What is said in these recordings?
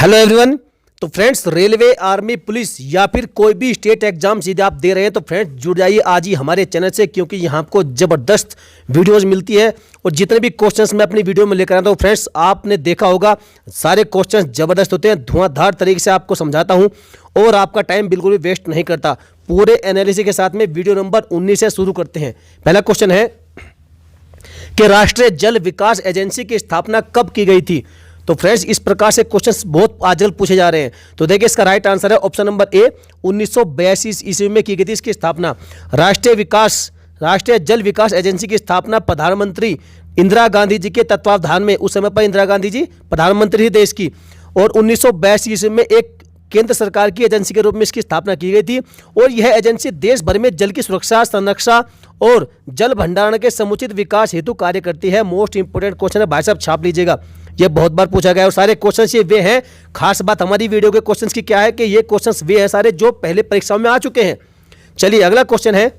Hello everyone. तो friends, railway, army, police या फिर कोई भी स्टेट एग्जाम यदि आप दे रहे हैं तो फ्रेंड्स जुड़ जाइए आज ही हमारे चैनल से, क्योंकि यहाँ आपको ज़बरदस्त वीडियोस मिलती है। और जितने भी क्वेश्चंस मैं अपनी वीडियो में लेकर आता हूँ फ्रेंड्स, आपने देखा होगा सारे क्वेश्चंस ज़बरदस्त होते हैं। धुआंधार तरीके से आपको समझाता हूँ और आपका टाइम बिल्कुल भी वेस्ट नहीं करता। पूरे एनालिसिस के साथ में वीडियो नंबर 19 से शुरू करते हैं। पहला क्वेश्चन है कि राष्ट्रीय जल विकास एजेंसी की स्थापना कब की गई थी। तो फ्रेंड्स, इस प्रकार से क्वेश्चंस बहुत आजकल पूछे जा रहे हैं। तो देखिए, इसका राइट आंसर है ऑप्शन नंबर ए, 1982 ईस्वी में की गई थी इसकी स्थापना। राष्ट्रीय जल विकास एजेंसी की स्थापना प्रधानमंत्री इंदिरा गांधी जी के तत्वावधान में, उस समय पर इंदिरा गांधी जी प्रधानमंत्री थी देश की, और 1982 ईस्वी में एक केंद्र सरकार की एजेंसी के रूप में इसकी स्थापना की गई थी। और यह एजेंसी देश भर में जल की सुरक्षा, संरक्षण और जल भंडारण के समुचित विकास हेतु कार्य करती है। मोस्ट इंपोर्टेंट क्वेश्चन है भाई साहब, छाप लीजिएगा, ये बहुत बार पूछा गया है। और सारे क्वेश्चंस ये वे हैं। खास बात हमारी वीडियो के क्वेश्चंस की क्या है कि ये क्वेश्चंस वे हैं सारे जो पहले परीक्षाओं में आ चुके हैं। चलिए, अगला क्वेश्चन है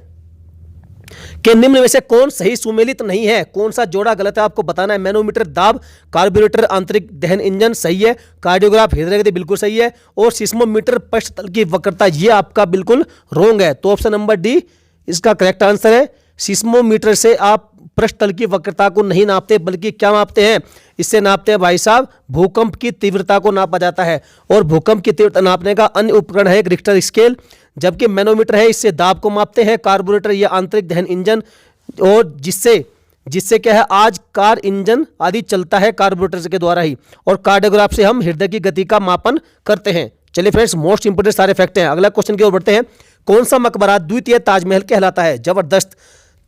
कि निम्न में से कौन सही सुमेलित नहीं है। कौन सा जोड़ा गलत है आपको बताना है। मैनोमीटर दाब, कार्बोरेटर आंतरिक दहन इंजन सही है, कार्डियोग्राफ हृदय गति बिल्कुल सही है, और सिस्मोमीटर पृष्ठ तल की वक्रता ये आपका बिल्कुल रॉन्ग है। तो ऑप्शन नंबर डी इसका करेक्ट आंसर है। सिस्मोमीटर से आप पृष्ठ तल की वक्रता को नहीं नापते, बल्कि क्या नापते हैं, इससे नापते हैं भाई साहब भूकंप की तीव्रता को नापा जाता है। और भूकंप की तीव्रता नापने का अन्य उपकरण है एक रिक्टर स्केल, जबकि मैनोमीटर है इससे दाब को मापते हैं। कार्बोरेटर या आंतरिक दहन इंजन, और जिससे क्या है आज कार इंजन आदि चलता है कार्बोरेटर के द्वारा ही। और कार्डियोग्राफ से हम हृदय की गति का मापन करते हैं। चलिए फ्रेंड्स, मोस्ट इंपोर्टेंट सारे फैक्ट हैं। अगला क्वेश्चन की ओर बढ़ते हैं। कौन सा मकबरा द्वितीय ताजमहल कहलाता है। जबरदस्त।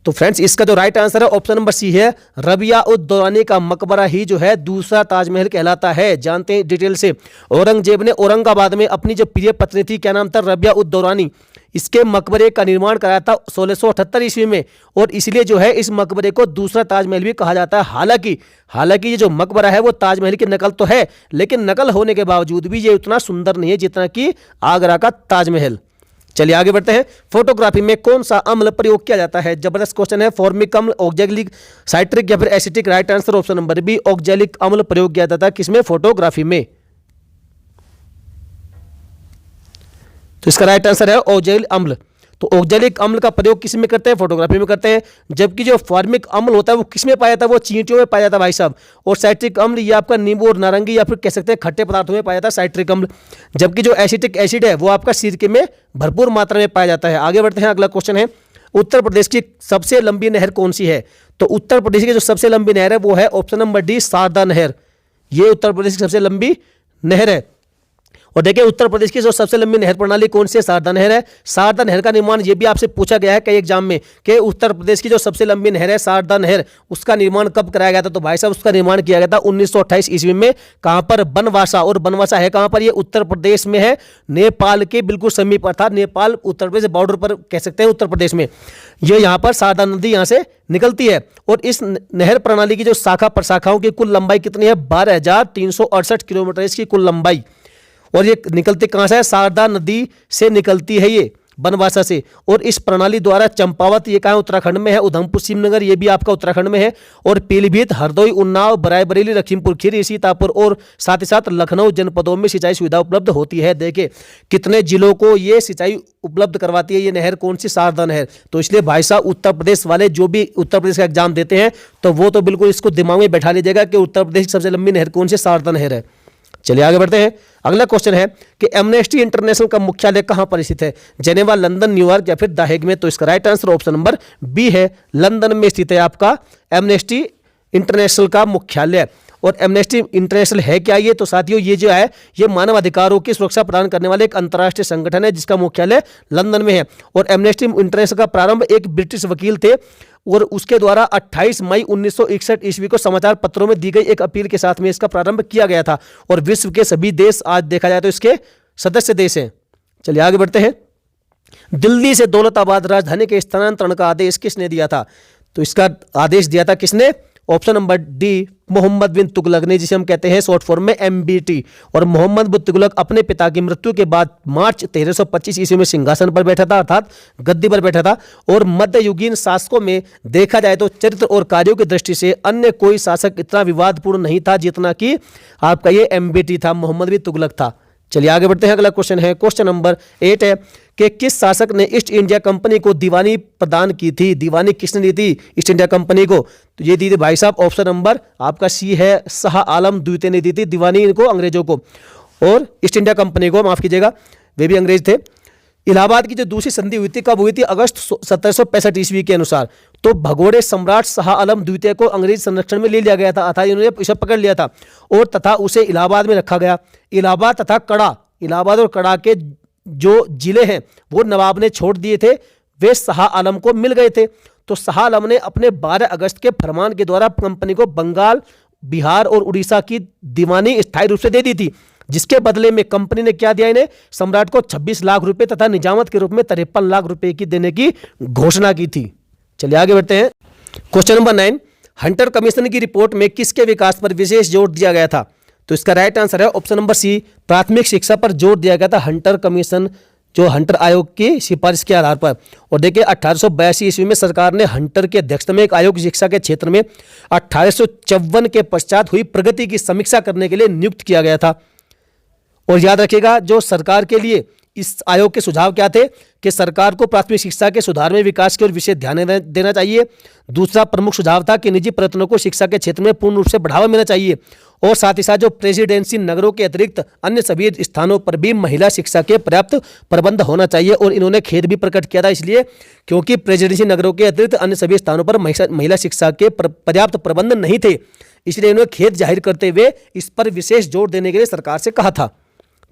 तो फ्रेंड्स, इसका जो राइट आंसर है ऑप्शन नंबर सी है। रबिया उद दौरानी का मकबरा ही जो है दूसरा ताजमहल कहलाता है। जानते हैं डिटेल से। औरंगजेब ने औरंगाबाद में अपनी जो प्रिय पत्नी थी, क्या नाम था, रबिया उद दौरानी, इसके मकबरे का निर्माण कराया था 1678 ईस्वी में। और इसलिए जो है इस मकबरे को दूसरा ताजमहल भी कहा जाता है। हालांकि ये जो मकबरा है वो ताजमहल की नकल तो है, लेकिन नकल होने के बावजूद भी ये उतना सुंदर नहीं है जितना कि आगरा का ताजमहल। चलिए आगे बढ़ते हैं। फोटोग्राफी में कौन सा अम्ल प्रयोग किया जाता है। जबरदस्त क्वेश्चन है। फॉर्मिक अम्ल, ऑक्जेलिक, साइट्रिक या फिर acetic. Right answer option number B, oxalic अम्ल प्रयोग किया जाता है किसमें, फोटोग्राफी में। तो इसका राइट आंसर है ऑक्जेलिक अम्ल। तो ऑक्जेलिक अम्ल का प्रयोग किस में करते हैं, फोटोग्राफी में करते हैं। जबकि जो फॉर्मिक अम्ल होता है वो किस में पाया जाता है, वो चींटियों में पाया जाता है भाई साहब। और साइट्रिक अम्ल ये आपका नींबू और नारंगी या फिर कह सकते हैं खट्टे पदार्थों में पाया जाता है साइट्रिक अम्ल। जबकि जो एसिटिक एसिड है वो आपका सिरके में भरपूर मात्रा में पाया जाता है। आगे बढ़ते हैं। अगला क्वेश्चन है, उत्तर प्रदेश की सबसे लंबी नहर कौन सी है। तो उत्तर प्रदेश की जो सबसे लंबी नहर है वो है ऑप्शन नंबर डी, शारदा नहर। ये उत्तर प्रदेश की सबसे लंबी नहर है। और देखिए, उत्तर प्रदेश की जो सबसे लंबी नहर प्रणाली कौन सी है, शारदा नहर है। शारदा नहर का निर्माण ये भी आपसे पूछा गया है कई एग्जाम में कि उत्तर प्रदेश की जो सबसे लंबी नहर है शारदा नहर, उसका निर्माण कब कराया गया था। तो भाई साहब, उसका निर्माण किया गया था 1928 ईस्वी में। कहां पर, बनवासा। और बनवासा है कहां पर, ये उत्तर प्रदेश में है, नेपाल के बिल्कुल समीप, अर्थात नेपाल उत्तर प्रदेश बॉर्डर पर कह सकते हैं उत्तर प्रदेश में। ये यहाँ पर शारदा नदी यहाँ से निकलती है। और इस नहर प्रणाली की जो शाखा प्रशाखाओं की कुल लंबाई कितनी है, 12,368 किलोमीटर इसकी कुल लंबाई। और ये निकलती कहां से है, शारदा नदी से निकलती है ये, बनवासा से। और इस प्रणाली द्वारा चंपावत, ये कहां, उत्तराखंड में है। उधमपुर श्रीनगर ये भी आपका उत्तराखंड में है। और पीलीभीत, हरदोई, उन्नाव, रायबरेली, लखीमपुर खीरी, सीतापुर और साथ ही साथ लखनऊ जनपदों में सिंचाई सुविधा उपलब्ध होती है। देखिए कितने जिलों को ये सिंचाई उपलब्ध करवाती है ये नहर, कौन सी, शारदा नहर। तो इसलिए भाई साहब, उत्तर प्रदेश वाले जो भी उत्तर प्रदेश का एग्जाम देते हैं तो वो तो बिल्कुल इसको दिमाग में बैठा लीजिएगा कि उत्तर प्रदेश की सबसे लंबी नहर कौन सी, शारदा नहर है। चलिए आगे बढ़ते हैं। अगला क्वेश्चन है कि एमनेस्टी इंटरनेशनल का मुख्यालय कहां पर स्थित है। जेनेवा, लंदन, न्यूयॉर्क या फिर द हेग में। तो इसका right answer option number B है, लंदन में स्थित है आपका एमनेस्टी इंटरनेशनल का मुख्यालय। और एमनेस्टी इंटरनेशनल है क्या, ये तो साथियों ये जो है ये मानव अधिकारों की सुरक्षा प्रदान करने वाले एक अंतर्राष्ट्रीय संगठन है जिसका मुख्यालय लंदन में है। और एमनेस्टी इंटरनेशनल का प्रारंभ एक ब्रिटिश वकील थे और उसके द्वारा 28 मई 1961 ईस्वी को समाचार पत्रों में दी गई एक अपील के साथ में इसका प्रारंभ किया गया था। और विश्व के सभी देश आज देखा जाए तो इसके सदस्य देश हैं। चलिए आगे बढ़ते हैं। दिल्ली से दौलताबाद राजधानी के स्थानांतरण का आदेश किसने दिया था। तो इसका आदेश दिया था किसने, ऑप्शन नंबर डी मोहम्मद बिन तुगलक ने, जिसे हम कहते हैं शॉर्ट फॉर्म में MBT। और मोहम्मद बिन तुगलक अपने पिता की मृत्यु के बाद मार्च 1325 ईस्वी में सिंहासन पर बैठा था, अर्थात गद्दी पर बैठा था। और मध्ययुगीन शासकों में देखा जाए तो चरित्र और कार्यों की दृष्टि से अन्य कोई शासक इतना विवादपूर्ण नहीं था जितना कि आपका ये MBT था, मोहम्मद बिन तुगलक था। चलिए आगे बढ़ते हैं। अगला क्वेश्चन है, क्वेश्चन नंबर 8 है कि किस शासक ने ईस्ट इंडिया कंपनी को दीवानी प्रदान की थी? दीवानी किसने दी थी ईस्ट इंडिया कंपनी को? तो ये दी थी भाई साहब, ऑप्शन नंबर आपका सी है, शाह आलम द्वितीय ने दी थी दीवानी को अंग्रेजों को। और ईस्ट इंडिया कंपनी को, माफ कीजिएगा, वे भी अंग्रेज थे। इलाहाबाद की जो दूसरी संधि हुई थी कब हुई थी? अगस्त 1765 ईस्वी के अनुसार। तो भगोड़े सम्राट शाह आलम द्वितीय को अंग्रेज संरक्षण में ले लिया गया था, अर्थात इन्होंने इसे पकड़ लिया था और तथा उसे इलाहाबाद में रखा गया। इलाहाबाद तथा कड़ा, इलाहाबाद और कड़ा के जो जिले हैं वो नवाब ने छोड़ दिए थे, वे शाह आलम को मिल गए थे। तो शाह आलम ने अपने 12 अगस्त के फरमान के द्वारा कंपनी को बंगाल, बिहार और उड़ीसा की दीवानी स्थायी रूप से दे दी थी, जिसके बदले में कंपनी ने क्या दिया? इन्हें सम्राट को 26 लाख रुपए तथा निजामत के रूप में 53 लाख रुपए की देने की घोषणा की थी। चलिए आगे बढ़ते हैं। क्वेश्चन नंबर 9, हंटर कमीशन की रिपोर्ट में किसके विकास पर विशेष जोर दिया गया था? तो इसका राइट आंसर है ऑप्शन नंबर सी, प्राथमिक शिक्षा पर जोर दिया गया था हंटर कमीशन, जो हंटर आयोग की सिफारिश के आधार पर। और देखिए 1882 ईस्वी में सरकार ने हंटर के अध्यक्षता में एक आयोग शिक्षा के क्षेत्र में 1854 के पश्चात हुई प्रगति की समीक्षा करने के लिए नियुक्त किया गया था। और याद रखिएगा, जो सरकार के लिए इस आयोग के सुझाव क्या थे कि सरकार को प्राथमिक शिक्षा के सुधार में विकास की ओर विशेष ध्यान देना चाहिए। दूसरा प्रमुख सुझाव था कि निजी प्रयत्नों को शिक्षा के क्षेत्र में पूर्ण रूप से बढ़ावा मिलना चाहिए। और साथ ही साथ जो प्रेसिडेंसी नगरों के अतिरिक्त अन्य सभी स्थानों पर भी महिला शिक्षा के पर्याप्त प्रबंध होना चाहिए। और इन्होंने खेद भी प्रकट किया था, इसलिए क्योंकि प्रेसिडेंसी नगरों के अतिरिक्त अन्य सभी स्थानों पर महिला शिक्षा के पर्याप्त प्रबंध नहीं थे, इसलिए इन्होंने खेद जाहिर करते हुए इस पर विशेष जोर देने के लिए सरकार से कहा था।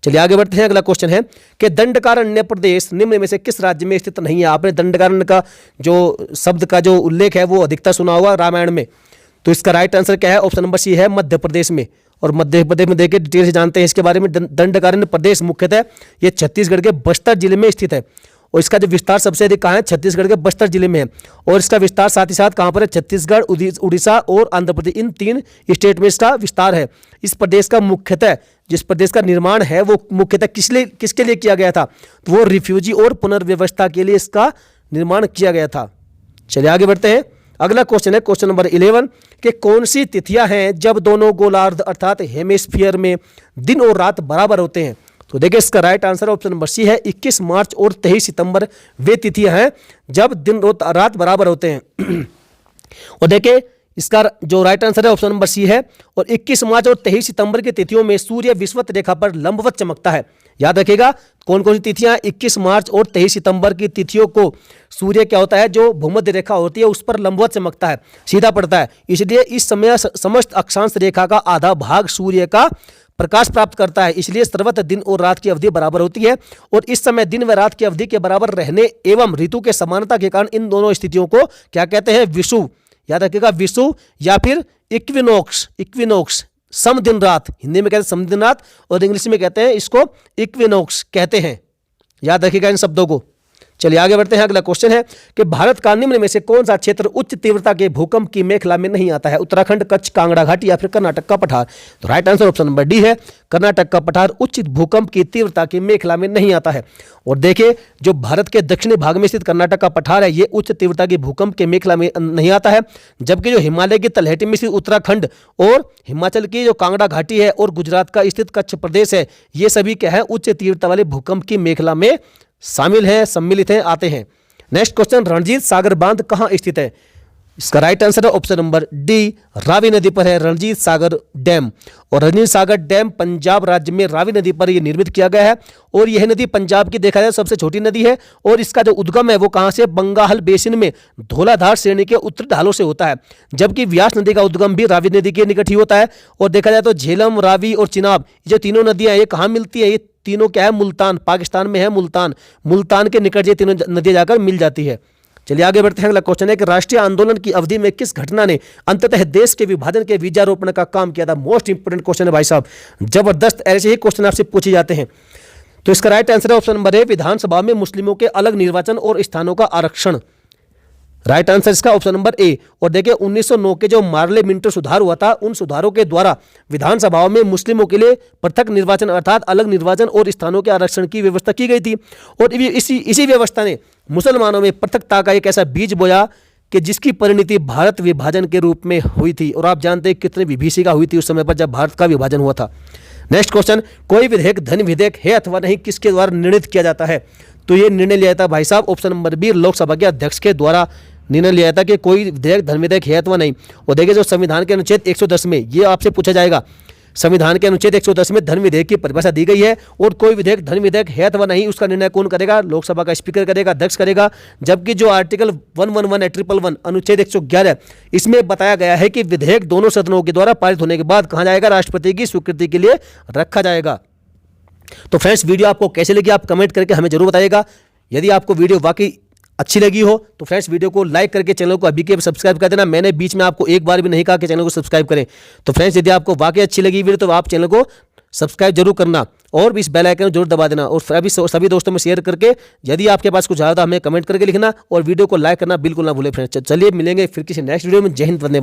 चलिए आगे बढ़ते हैं। अगला क्वेश्चन है कि दंडकारण्य प्रदेश निम्न में से किस राज्य में स्थित नहीं है? आपने दंडकारण्य का जो शब्द का जो उल्लेख है वो अधिकतर सुना होगा रामायण में। तो इसका राइट आंसर क्या है? ऑप्शन नंबर सी है, मध्य प्रदेश में। और मध्य प्रदेश में देखिए डिटेल से जानते हैं इसके बारे में। दंडकारण्य प्रदेश मुख्यतः ये छत्तीसगढ़ के बस्तर जिले में स्थित है। और इसका जो विस्तार सबसे अधिक कहाँ है? छत्तीसगढ़ के बस्तर जिले में है। और इसका विस्तार साथ ही साथ कहाँ पर है? छत्तीसगढ़, उड़ीसा और आंध्र प्रदेश, इन 3 स्टेट में इसका विस्तार है। इस प्रदेश का मुख्यतः, जिस प्रदेश का निर्माण है वो मुख्यतः किसके लिए किया गया था? तो वो रिफ्यूजी और पुनर्व्यवस्था के लिए इसका निर्माण किया गया था। चलिए आगे बढ़ते हैं। अगला क्वेश्चन है क्वेश्चन नंबर 11 कि कौन सी तिथियां हैं जब दोनों गोलार्ध अर्थात हेमिस्फीयर में दिन और रात बराबर होते हैं? तो देखिए इसका right answer option number C है, 21 मार्च और 23 सितंबर वे तिथियां हैं जब दिन और रात बराबर होते हैं। और देखिए इसका जो राइट आंसर है ऑप्शन नंबर सी है। और 21 मार्च और 23 सितंबर की तिथियों में सूर्य विषुवत रेखा पर लंबवत चमकता है। याद रखिएगा कौन कौन सी तिथियां? 21 मार्च और 23 सितंबर की तिथियों को सूर्य क्या होता है, जो भूमध्य रेखा होती है उस पर लंबवत चमकता है, सीधा पड़ता है। इसलिए इस समय समस्त अक्षांश रेखा का आधा भाग सूर्य का प्रकाश प्राप्त करता है, इसलिए सर्वत्र दिन और रात की अवधि बराबर होती है। और इस समय दिन व रात की अवधि के बराबर रहने एवं ऋतु के समानता के कारण इन दोनों स्थितियों को क्या कहते हैं? विषुव। याद रखिएगा विषुव या फिर इक्विनोक्स। इक्विनोक्स सम दिन रात, हिंदी में कहते हैं सम दिन रात और इंग्लिश में कहते हैं इसको इक्विनोक्स कहते हैं। याद रखिएगा इन शब्दों को। चलिए आगे बढ़ते हैं। अगला क्वेश्चन है कि भारत का निम्न में से कौन सा क्षेत्र उच्च तीव्रता के भूकंप की मेखला में नहीं आता है? उत्तराखंड, कच्छ, कांगड़ा घाटी या फिर कर्नाटक का पठार? तो right answer option number D है, कर्नाटक का पठार उच्च भूकंप की तीव्रता की मेखला में नहीं आता है। और देखिए जो भारत के दक्षिणी भाग में स्थित कर्नाटक का पठार है ये उच्च तीव्रता की भूकंप के मेखला में नहीं आता है, जबकि जो हिमालय की तलहटी में स्थित उत्तराखंड और हिमाचल की जो कांगड़ा घाटी है और गुजरात का स्थित कच्छ प्रदेश है ये सभी क्या है? उच्च तीव्रता वाले भूकंप की मेखला में शामिल है, सम्मिलित हैं, आते हैं। नेक्स्ट क्वेश्चन, रणजीत सागर बांध कहां स्थित है? इसका राइट आंसर है ऑप्शन नंबर डी, रावी नदी पर है रणजीत सागर डैम। और रणजीत सागर डैम पंजाब राज्य में रावी नदी पर यह निर्मित किया गया है। और यह नदी पंजाब की देखा जाए सबसे छोटी नदी है। और इसका जो उद्गम है वो कहां से? बंगाल बेसिन में धौलाधार श्रेणी के उत्तरी ढालों से होता है, जबकि व्यास नदी का उद्गम भी रावी नदी के निकट ही होता है। और देखा जाए तो झेलम, रावी और चिनाब ये तीनों नदियां ये कहां मिलती है? ये तीनों क्या है? मुल्तान, पाकिस्तान में है मुल्तान। मुल्तान के निकट ये तीनों नदियां जाकर मिल जाती है। चलिए आगे बढ़ते हैं। अगला क्वेश्चन है कि राष्ट्रीय आंदोलन की अवधि में किस घटना ने अंततः देश के विभाजन के बीजारोपण का काम किया था? मोस्ट इंपोर्टेंट क्वेश्चन है भाई साहब, जबरदस्त ऐसे ही क्वेश्चन आपसे पूछे जाते हैं। तो इसका राइट आंसर है ऑप्शन नंबर ए, विधानसभा में मुस्लिमों के अलग निर्वाचन और स्थानों का आरक्षण। राइट आंसर इसका ऑप्शन नंबर ए। और देखिए 1909 के जो मार्ले मिंटो सुधार हुआ था, उन सुधारों के द्वारा विधानसभाओं में मुस्लिमों के लिए पृथक निर्वाचन अर्थात अलग निर्वाचन और स्थानों के आरक्षण की व्यवस्था की गई थी। और इसी व्यवस्था ने मुसलमानों में पृथकता का एक ऐसा बीज बोया कि जिसकी परिणति भारत विभाजन के रूप में हुई थी। और आप जानते हैं कितनी विभीषिका हुई थी उस समय पर जब भारत का विभाजन हुआ था। नेक्स्ट क्वेश्चन, कोई विधेयक धन विधेयक है अथवा नहीं, किसके द्वारा निर्णित किया जाता है? तो ये निर्णय लिया जाता है भाई साहब ऑप्शन नंबर बी, लोकसभा के अध्यक्ष के द्वारा निर्णय लिया जाता है कि कोई विधेयक धन विधेयक है अथवा नहीं। और देखिए जो संविधान के अनुच्छेद 110 में ये आपसे पूछा जाएगा, संविधान के अनुच्छेद 110 में धन विधेयक की परिभाषा दी गई है। और कोई विधेयक धन विधेयक है अथवा नहीं उसका निर्णय कौन करेगा? लोकसभा का स्पीकर करेगा, अध्यक्ष करेगा। जबकि जो आर्टिकल 111 111 अनुच्छेद 111 इसमें बताया गया है कि विधेयक दोनों सदनों के द्वारा पारित होने के बाद कहाँ जाएगा? राष्ट्रपति की स्वीकृति के लिए रखा जाएगा। तो फ्रेंड्स वीडियो आपको कैसे लगी आप कमेंट करके हमें जरूर बताइएगा। यदि आपको वीडियो वाकई अच्छी लगी हो तो फ्रेंड्स वीडियो को लाइक करके चैनल को अभी के सब्सक्राइब कर देना। मैंने बीच में आपको एक बार भी नहीं कहा कि चैनल को सब्सक्राइब करें। तो फ्रेंड्स यदि आपको वाकई अच्छी लगी वीडियो तो आप चैनल को सब्सक्राइब जरूर करना और इस बेल आइकन जरूर दबा देना। और सभी दोस्तों में शेयर करके यदि आपके पास कुछ ज़्यादा हमें कमेंट करके लिखना और वीडियो को लाइक करना बिल्कुल ना भूलें फ्रेंड्स। चलिए मिलेंगे फिर किसी नेक्स्ट वीडियो में। जय हिंद, वंदे मातरम।